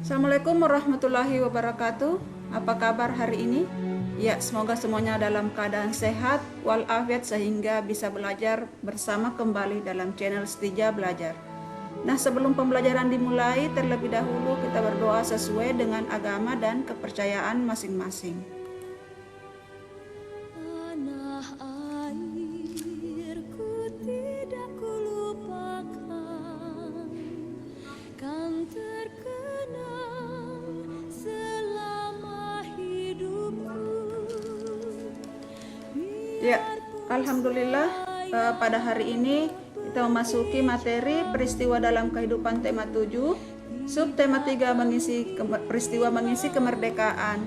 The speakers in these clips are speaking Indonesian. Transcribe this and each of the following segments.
Assalamualaikum warahmatullahi wabarakatuh. Apa kabar hari ini? Ya, semoga semuanya dalam keadaan sehat walafiat sehingga bisa belajar bersama kembali dalam channel Setija Belajar. Nah, sebelum pembelajaran dimulai, terlebih dahulu kita berdoa sesuai dengan agama dan kepercayaan masing-masing. Ya, Alhamdulillah pada hari ini kita memasuki materi peristiwa dalam kehidupan tema 7, subtema 3 peristiwa mengisi kemerdekaan,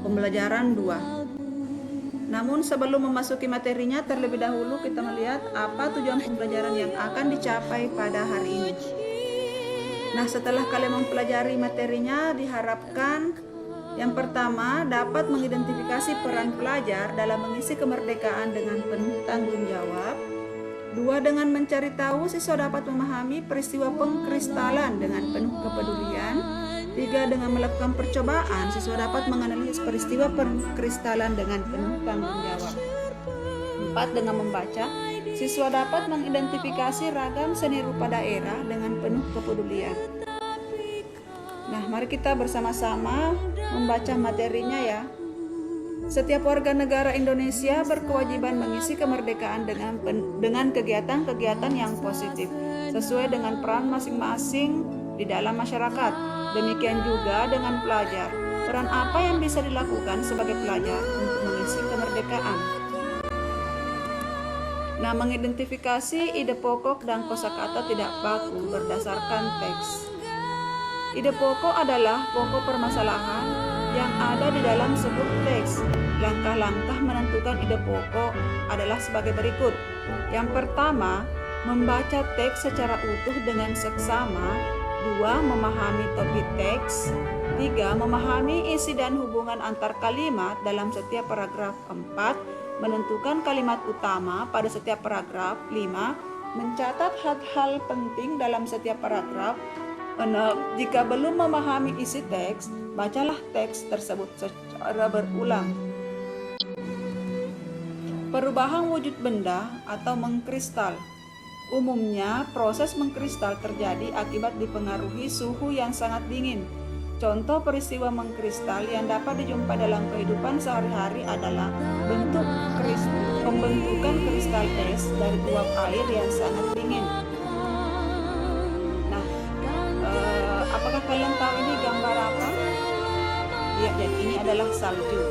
pembelajaran 2. Namun sebelum memasuki materinya, terlebih dahulu kita melihat apa tujuan pembelajaran yang akan dicapai pada hari ini. Nah, setelah kalian mempelajari materinya, diharapkan yang pertama, dapat mengidentifikasi peran pelajar dalam mengisi kemerdekaan dengan penuh tanggung jawab. 2. Dengan mencari tahu, siswa dapat memahami peristiwa pengkristalan dengan penuh kepedulian. 3. Dengan melakukan percobaan, siswa dapat menganalisis peristiwa pengkristalan dengan penuh tanggung jawab. 4. Dengan membaca, siswa dapat mengidentifikasi ragam seni rupa daerah dengan penuh kepedulian. Nah, mari kita bersama-sama membaca materinya ya. Setiap warga negara Indonesia berkewajiban mengisi kemerdekaan dengan kegiatan-kegiatan yang positif sesuai dengan peran masing-masing di dalam masyarakat. Demikian juga dengan pelajar. Peran apa yang bisa dilakukan sebagai pelajar untuk mengisi kemerdekaan? Nah, mengidentifikasi ide pokok dan kosakata tidak baku berdasarkan teks. Ide pokok adalah pokok permasalahan yang ada di dalam sebuah teks. Langkah-langkah menentukan ide pokok adalah sebagai berikut. Yang pertama, membaca teks secara utuh dengan seksama. 2. Memahami topik teks. 3. Memahami isi dan hubungan antar kalimat dalam setiap paragraf. 4. Menentukan kalimat utama pada setiap paragraf. 5. Mencatat hal-hal penting dalam setiap paragraf. 6. Jika belum memahami isi teks, bacalah teks tersebut secara berulang. Perubahan wujud benda atau mengkristal. Umumnya, proses mengkristal terjadi akibat dipengaruhi suhu yang sangat dingin. Contoh peristiwa mengkristal yang dapat dijumpai dalam kehidupan sehari-hari adalah pembentukan kristal es dari uap air yang sangat dingin. Apakah kalian tahu ini gambar apa? Ya, jadi ini adalah salju.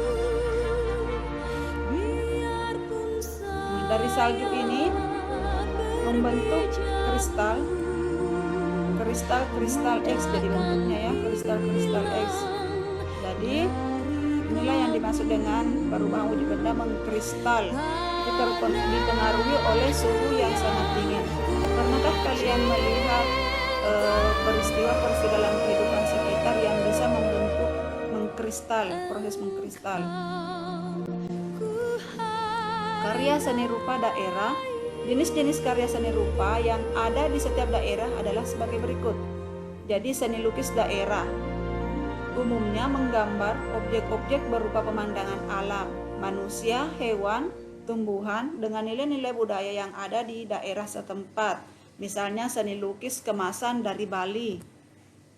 Nah, dari salju ini membentuk kristal X jadi bentuknya ya, kristal X. Jadi inilah yang dimaksud dengan perubahan wujud benda mengkristal. Itu dipengaruhi oleh suhu yang sangat dingin. Pernahkah kalian melihat peristiwa dalam kehidupan sekitar yang bisa membentuk proses mengkristal? Karya seni rupa daerah. Jenis-jenis karya seni rupa yang ada di setiap daerah adalah sebagai berikut. Jadi seni lukis daerah umumnya menggambar objek-objek berupa pemandangan alam, manusia, hewan, tumbuhan dengan nilai-nilai budaya yang ada di daerah setempat. Misalnya seni lukis kemasan dari Bali.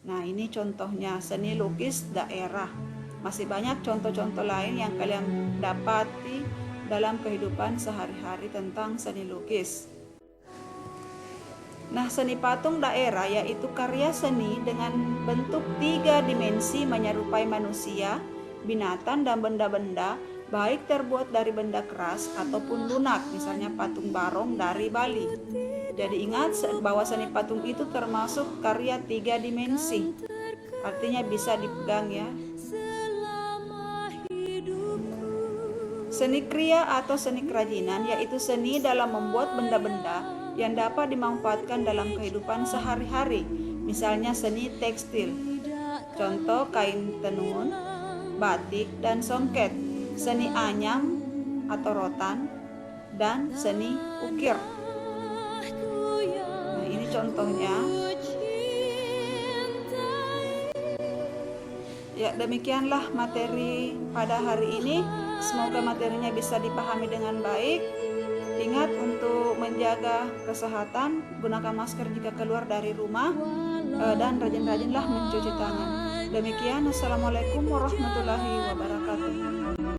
Nah, ini contohnya seni lukis daerah. Masih banyak contoh-contoh lain yang kalian dapati dalam kehidupan sehari-hari tentang seni lukis. Nah, seni patung daerah yaitu karya seni dengan bentuk 3 dimensi menyerupai manusia, binatang, dan benda-benda, baik terbuat dari benda keras ataupun lunak, misalnya patung barong dari Bali. Jadi ingat bahwa seni patung itu termasuk karya 3 dimensi. Artinya bisa dipegang ya. Seni kriya atau seni kerajinan yaitu seni dalam membuat benda-benda yang dapat dimanfaatkan dalam kehidupan sehari-hari. Misalnya seni tekstil. Contoh kain tenun, batik, dan songket. Seni anyam atau rotan, dan seni ukir. Nah, ini contohnya. Ya, demikianlah materi pada hari ini. Semoga materinya bisa dipahami dengan baik. Ingat untuk menjaga kesehatan, gunakan masker jika keluar dari rumah, dan rajin-rajinlah mencuci tangan. Demikian, Assalamualaikum warahmatullahi wabarakatuh.